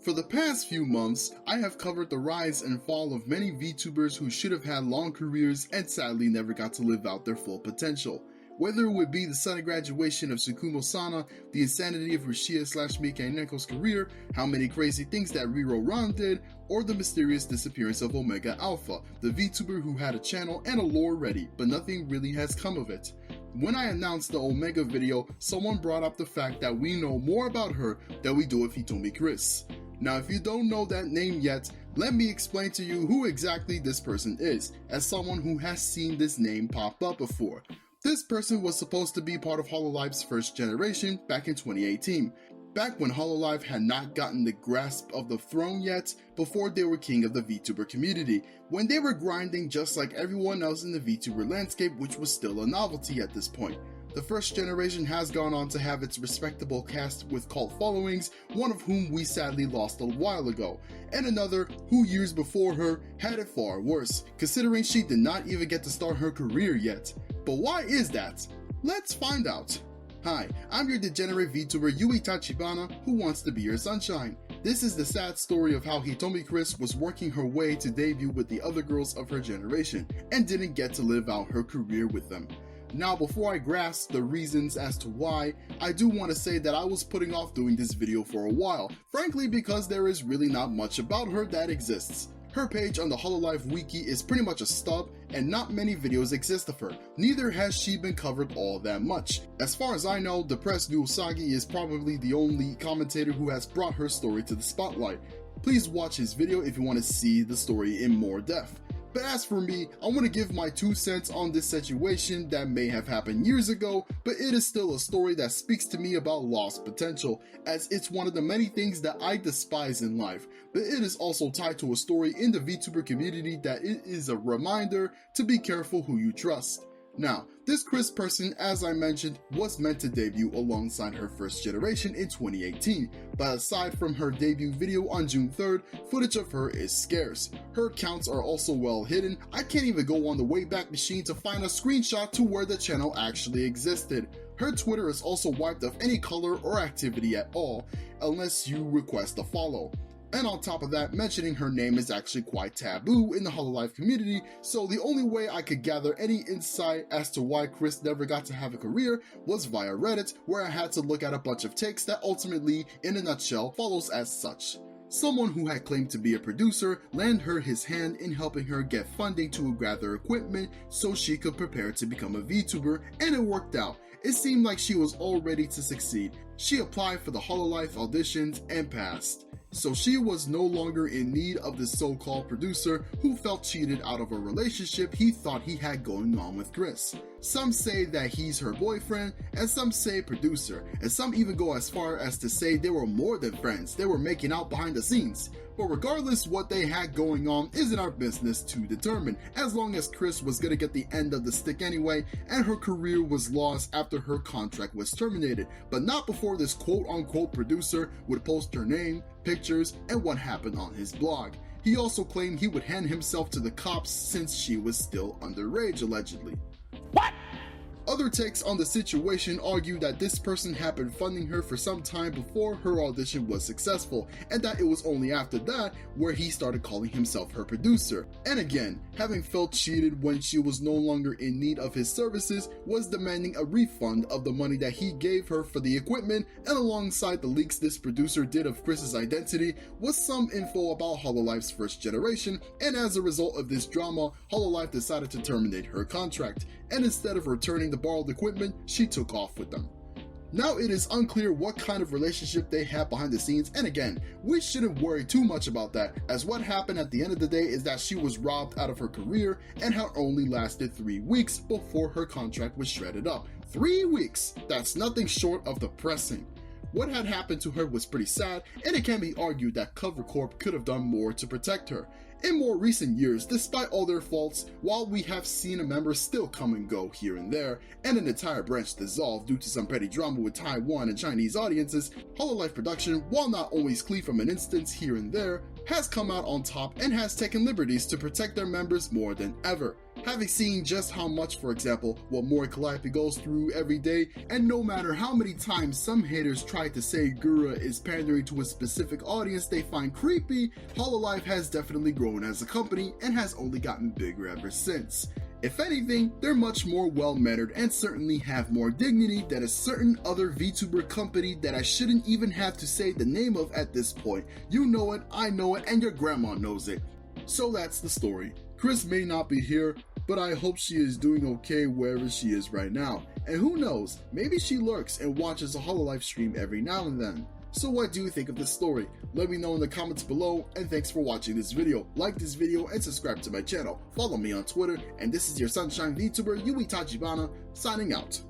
For the past few months, I have covered the rise and fall of many VTubers who should have had long careers and sadly never got to live out their full potential. Whether it would be the sudden graduation of Tsukumo Sana, the insanity of Rushia/Mika Neko's career, how many crazy things that Riro Ran did, or the mysterious disappearance of Omega Alpha, the VTuber who had a channel and a lore ready, but nothing really has come of it. When I announced the Omega video, someone brought up the fact that we know more about her than we do of Hitomi Chris. Now if you don't know that name yet, let me explain to you who exactly this person is, as someone who has seen this name pop up before. This person was supposed to be part of Hololive's first generation back in 2018, back when Hololive had not gotten the grasp of the throne yet, before they were king of the VTuber community, when they were grinding just like everyone else in the VTuber landscape, which was still a novelty at this point. The first generation has gone on to have its respectable cast with cult followings, one of whom we sadly lost a while ago, and another who years before her had it far worse, considering she did not even get to start her career yet. But why is that? Let's find out. Hi, I'm your degenerate VTuber Yui Tachibana, who wants to be your sunshine. This is the sad story of how Hitomi Chris was working her way to debut with the other girls of her generation, and didn't get to live out her career with them. Now before I grasp the reasons as to why, I do want to say that I was putting off doing this video for a while, frankly because there is really not much about her that exists. Her page on the Hololive wiki is pretty much a stub, and not many videos exist of her, neither has she been covered all that much. As far as I know, Depressed Usagi is probably the only commentator who has brought her story to the spotlight. Please watch his video if you want to see the story in more depth. But as for me, I want to give my 2 cents on this situation that may have happened years ago, but it is still a story that speaks to me about lost potential, as it's one of the many things that I despise in life, but it is also tied to a story in the VTuber community that it is a reminder to be careful who you trust. Now, this Chris person, as I mentioned, was meant to debut alongside her first generation in 2018, but aside from her debut video on June 3rd, footage of her is scarce. Her accounts are also well hidden. I can't even go on the Wayback Machine to find a screenshot to where the channel actually existed. Her Twitter is also wiped of any color or activity at all, unless you request a follow. And on top of that, mentioning her name is actually quite taboo in the Hololive community, so the only way I could gather any insight as to why Chris never got to have a career was via Reddit, where I had to look at a bunch of takes that ultimately, in a nutshell, follows as such. Someone who had claimed to be a producer lent her his hand in helping her get funding to gather equipment so she could prepare to become a VTuber, and it worked out. It seemed like she was all ready to succeed. She applied for the Hololive auditions and passed. So she was no longer in need of this so-called producer who felt cheated out of a relationship he thought he had going on with Chris. Some say that he's her boyfriend, and some say producer, and some even go as far as to say they were more than friends, they were making out behind the scenes. But regardless what they had going on isn't our business to determine, as long as Chris was gonna get the end of the stick anyway, and her career was lost after her contract was terminated, but not before this quote-unquote producer would post her name, pictures, and what happened on his blog. He also claimed he would hand himself to the cops since she was still underage, allegedly. What? Other takes on the situation argue that this person had been funding her for some time before her audition was successful, and that it was only after that where he started calling himself her producer. And again, having felt cheated when she was no longer in need of his services, was demanding a refund of the money that he gave her for the equipment, and alongside the leaks this producer did of Chris's identity was some info about Hololive's first generation, and as a result of this drama, Hololive decided to terminate her contract, and instead of returning the borrowed equipment, she took off with them. Now it is unclear what kind of relationship they had behind the scenes, and again, we shouldn't worry too much about that, as what happened at the end of the day is that she was robbed out of her career and had only lasted 3 weeks before her contract was shredded up. 3 weeks! That's nothing short of depressing. What had happened to her was pretty sad, and it can be argued that Cover Corp could have done more to protect her. In more recent years, despite all their faults, while we have seen a member still come and go here and there, and an entire branch dissolve due to some petty drama with Taiwan and Chinese audiences, Hololive production, while not always clean from an instance here and there, has come out on top and has taken liberties to protect their members more than ever. Having seen just how much, for example, what Mori Calliope goes through every day, and no matter how many times some haters try to say Gura is pandering to a specific audience they find creepy, Hololive has definitely grown as a company and has only gotten bigger ever since. If anything, they're much more well-mannered and certainly have more dignity than a certain other VTuber company that I shouldn't even have to say the name of at this point. You know it, I know it, and your grandma knows it. So that's the story. Chris may not be here, but I hope she is doing okay wherever she is right now. And who knows, maybe she lurks and watches a Hololive stream every now and then. So what do you think of this story? Let me know in the comments below, and thanks for watching this video. Like this video and subscribe to my channel. Follow me on Twitter, and this is your Sunshine VTuber Yui Tachibana, signing out.